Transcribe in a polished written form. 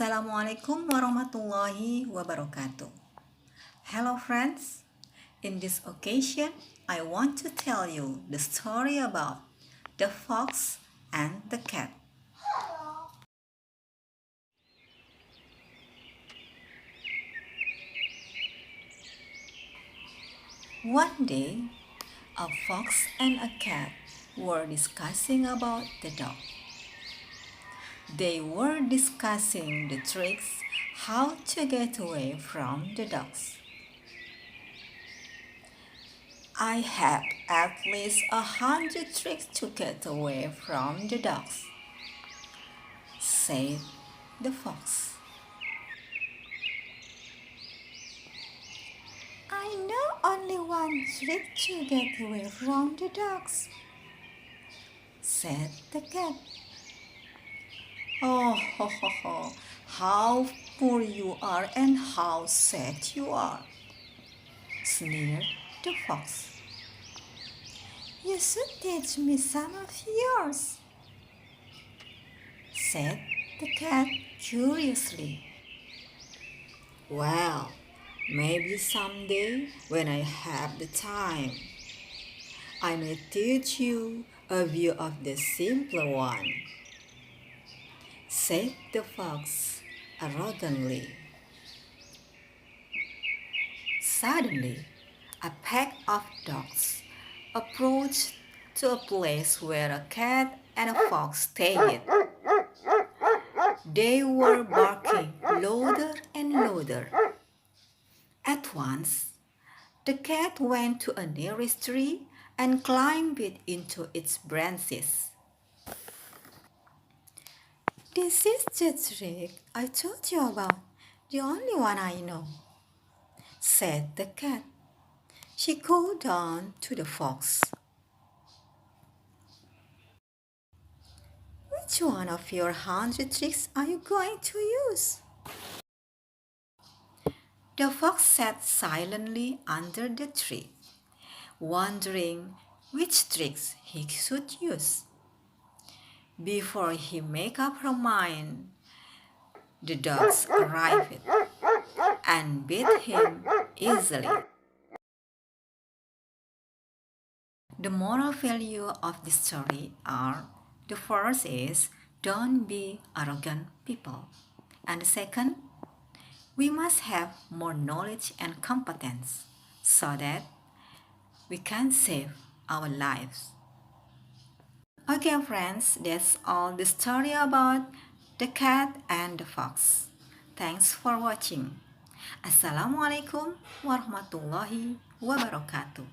Assalamualaikum warahmatullahi wabarakatuh. Hello friends. In this occasion, I want to tell you the story about the fox and the cat. One day, a fox and a cat were discussing about the dog. They were discussing the tricks how to get away from the dogs. I have at least 100 tricks to get away from the dogs, said the fox. I know only one trick to get away from the dogs, said the cat. Oh, ho, ho, ho. How poor you are and how sad you are, sneered the fox. You should teach me some of yours, said the cat curiously. Well, maybe someday when I have the time, I may teach you a few of the simpler one, said the fox arrogantly. Suddenly, a pack of dogs approached to a place where a cat and a fox stayed. They were barking louder and louder. At once, the cat went to a nearest tree and climbed it into its branches. This is the trick I told you about, the only one I know, said the cat. She called down to the fox. Which one of your 100 tricks are you going to use? The fox sat silently under the tree, wondering which tricks he should use. Before he made up her mind, the dogs arrived and beat him easily. The moral value of this story are: the first is don't be arrogant people, and the second, we must have more knowledge and competence so that we can save our lives. Okay friends, that's all the story about the cat and the fox. Thanks for watching. Assalamualaikum warahmatullahi wabarakatuh.